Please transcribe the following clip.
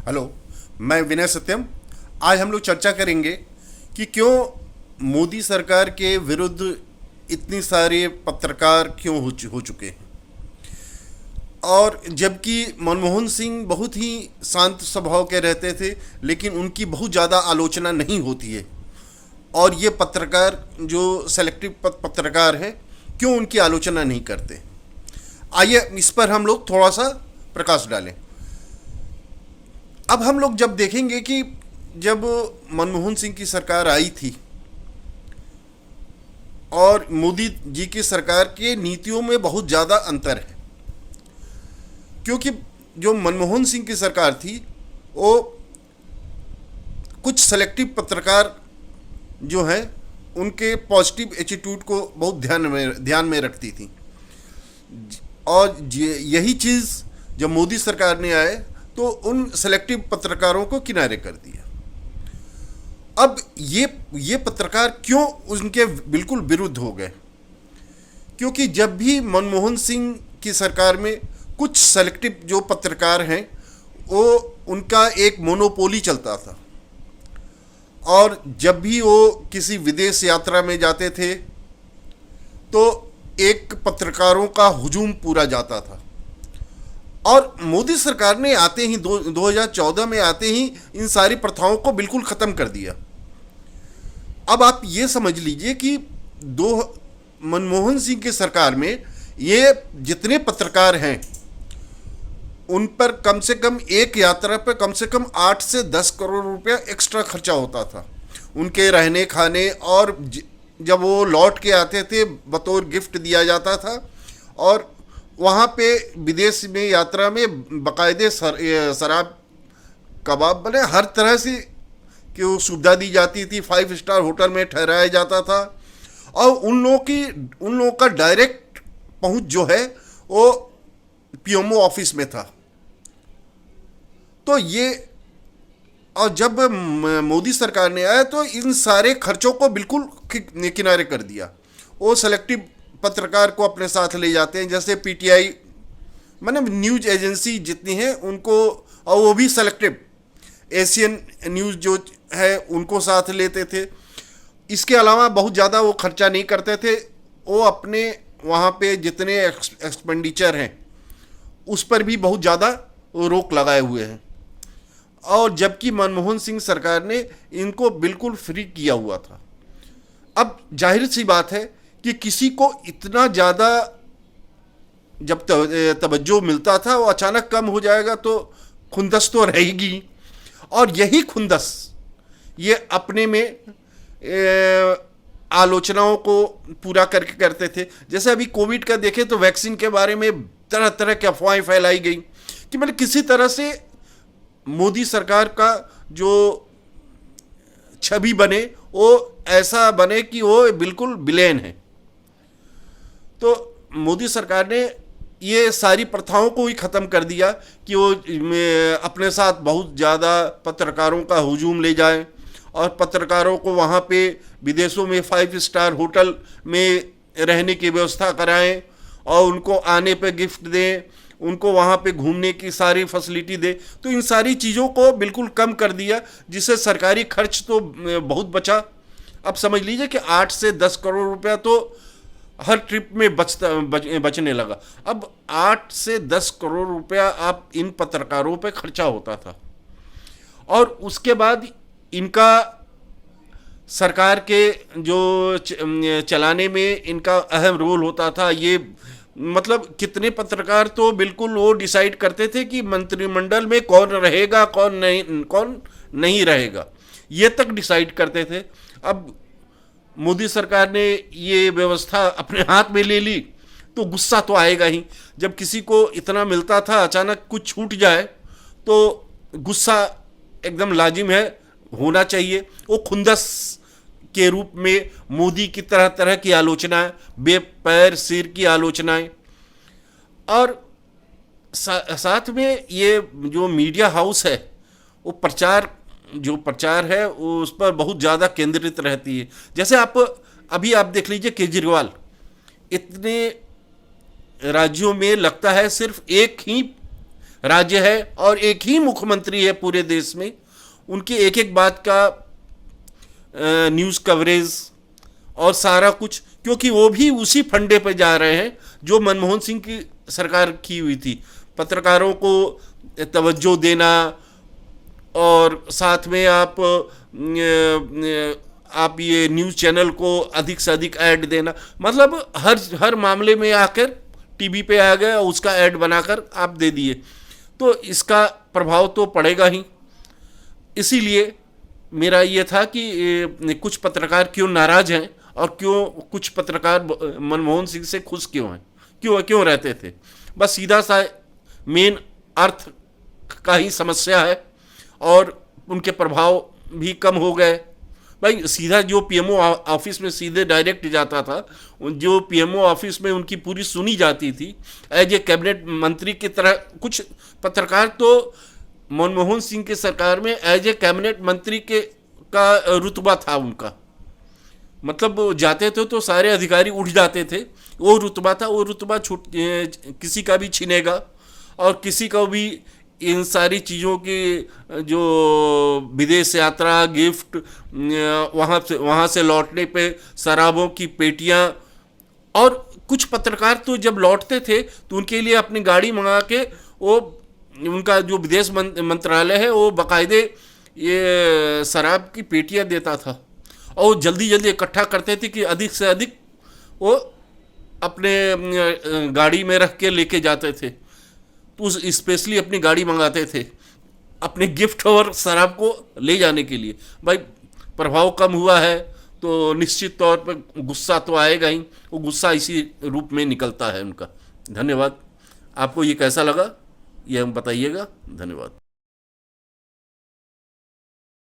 Hello, मैं विनय सत्यम। आज हम लोग चर्चा करेंगे कि क्यों मोदी सरकार के विरुद्ध इतनी सारे पत्रकार क्यों हो चुके हैं। और जबकि मनमोहन सिंह बहुत ही शांत स्वभाव के रहते थे, लेकिन उनकी बहुत ज़्यादा आलोचना नहीं होती है। और ये पत्रकार जो सेलेक्टिव पत्रकार हैं, क्यों उनकी आलोचना नहीं करते। आइए इस पर हम लोग थोड़ा सा प्रकाश डालें। अब हम लोग जब देखेंगे कि जब मनमोहन सिंह की सरकार आई थी और मोदी जी की सरकार के नीतियों में बहुत ज़्यादा अंतर है। क्योंकि जो मनमोहन सिंह की सरकार थी वो कुछ सेलेक्टिव पत्रकार जो हैं उनके पॉजिटिव एटीट्यूड को बहुत ध्यान में रखती थी। और यही चीज़ जब मोदी सरकार ने आए तो उन सेलेक्टिव पत्रकारों को किनारे कर दिया। अब ये पत्रकार क्यों उनके बिल्कुल विरुद्ध हो गए? क्योंकि जब भी मनमोहन सिंह की सरकार में कुछ सेलेक्टिव जो पत्रकार हैं वो उनका एक मोनोपोली चलता था। और जब भी वो किसी विदेश यात्रा में जाते थे तो एक पत्रकारों का हुजूम पूरा जाता था। और मोदी सरकार ने आते ही 2014 में आते ही इन सारी प्रथाओं को बिल्कुल ख़त्म कर दिया। अब आप ये समझ लीजिए कि मनमोहन सिंह की सरकार में ये जितने पत्रकार हैं उन पर कम से कम एक यात्रा पर कम से कम 8 से 10 करोड़ रुपया एक्स्ट्रा खर्चा होता था, उनके रहने खाने। और जब वो लौट के आते थे बतौर गिफ्ट दिया जाता था। और वहाँ पे विदेश में यात्रा में बाकायदे शराब कबाब बने हर तरह से कि वो सुविधा दी जाती थी। 5 स्टार होटल में ठहराया जाता था। और उन लोगों का डायरेक्ट पहुँच जो है वो पीएमओ ऑफिस में था। तो ये और जब मोदी सरकार ने आया तो इन सारे खर्चों को बिल्कुल किनारे कर दिया। वो सेलेक्टिव पत्रकार को अपने साथ ले जाते हैं, जैसे पीटीआई मतलब न्यूज एजेंसी जितनी हैं उनको, और वो भी सेलेक्टिव। एशियन न्यूज़ जो है उनको साथ लेते थे। इसके अलावा बहुत ज़्यादा वो खर्चा नहीं करते थे। वो अपने वहाँ पे जितने एक्सपेंडिचर हैं उस पर भी बहुत ज़्यादा रोक लगाए हुए हैं। और जबकि मनमोहन सिंह सरकार ने इनको बिल्कुल फ्री किया हुआ था। अब जाहिर सी बात है कि किसी को इतना ज़्यादा जब तवज्जो मिलता था वो अचानक कम हो जाएगा तो खुंदस तो रहेगी। और यही खुंदस ये अपने में आलोचनाओं को पूरा करके करते थे। जैसे अभी कोविड का देखें तो वैक्सीन के बारे में तरह तरह की अफवाहें फैलाई गई कि मतलब किसी तरह से मोदी सरकार का जो छवि बने वो ऐसा बने कि वो बिल्कुल विलेन है। तो मोदी सरकार ने ये सारी प्रथाओं को ही ख़त्म कर दिया कि वो अपने साथ बहुत ज़्यादा पत्रकारों का हुजूम ले जाएं और पत्रकारों को वहाँ पे विदेशों में 5 स्टार होटल में रहने की व्यवस्था कराएं और उनको आने पे गिफ्ट दें, उनको वहाँ पे घूमने की सारी फैसिलिटी दे। तो इन सारी चीज़ों को बिल्कुल कम कर दिया, जिससे सरकारी खर्च तो बहुत बचा। अब समझ लीजिए कि 8 से 10 करोड़ रुपया तो हर ट्रिप में बचने लगा। अब 8 से 10 करोड़ रुपया आप इन पत्रकारों पे खर्चा होता था। और उसके बाद इनका सरकार के जो चलाने में इनका अहम रोल होता था। ये मतलब कितने पत्रकार तो बिल्कुल वो डिसाइड करते थे कि मंत्रिमंडल में कौन रहेगा कौन नहीं रहेगा, ये तक डिसाइड करते थे। अब मोदी सरकार ने ये व्यवस्था अपने हाथ में ले ली तो गुस्सा तो आएगा ही। जब किसी को इतना मिलता था अचानक कुछ छूट जाए तो गुस्सा एकदम लाजिम है, होना चाहिए। वो खुंदस के रूप में मोदी की तरह तरह की आलोचनाएं, बेपैर सिर की आलोचनाएं। और साथ में ये जो मीडिया हाउस है वो प्रचार है वो उस पर बहुत ज़्यादा केंद्रित रहती है। जैसे अभी आप देख लीजिए केजरीवाल इतने राज्यों में लगता है सिर्फ एक ही राज्य है और एक ही मुख्यमंत्री है पूरे देश में, उनकी एक एक बात का न्यूज़ कवरेज और सारा कुछ, क्योंकि वो भी उसी फंडे पर जा रहे हैं जो मनमोहन सिंह की सरकार की हुई थी। पत्रकारों को तवज्जो देना और साथ में आप ये न्यूज़ चैनल को अधिक से अधिक ऐड देना, मतलब हर मामले में आकर टीवी पे आ गए और उसका ऐड बनाकर आप दे दिए, तो इसका प्रभाव तो पड़ेगा ही। इसीलिए मेरा ये था कि कुछ पत्रकार क्यों नाराज हैं और क्यों कुछ पत्रकार मनमोहन सिंह से खुश क्यों हैं, क्यों रहते थे। बस सीधा सा मेन अर्थ का ही समस्या है और उनके प्रभाव भी कम हो गए। भाई सीधा जो पीएमओ ऑफिस में सीधे डायरेक्ट जाता था, जो पीएमओ ऑफिस में उनकी पूरी सुनी जाती थी एज ए कैबिनेट मंत्री की तरह। कुछ पत्रकार तो मनमोहन सिंह की सरकार में एज ए कैबिनेट मंत्री का रुतबा था उनका, मतलब वो जाते थे तो सारे अधिकारी उठ जाते थे, वो रुतबा था। वो रुतबा किसी का भी छीनेगा और किसी को भी इन सारी चीज़ों की जो विदेश यात्रा, गिफ्ट, वहाँ से लौटने पे शराबों की पेटियाँ, और कुछ पत्रकार तो जब लौटते थे तो उनके लिए अपनी गाड़ी मंगा के वो उनका जो विदेश मंत्रालय है वो बाकायदे ये शराब की पेटियाँ देता था और जल्दी जल्दी इकट्ठा करते थे कि अधिक से अधिक वो अपने गाड़ी में रख के लेके जाते थे। तो उस स्पेशली अपनी गाड़ी मंगाते थे अपने गिफ्ट और शराब को ले जाने के लिए। भाई प्रभाव कम हुआ है तो निश्चित तौर पर गुस्सा तो आएगा ही, वो गुस्सा इसी रूप में निकलता है उनका। धन्यवाद। आपको ये कैसा लगा ये हम बताइएगा। धन्यवाद।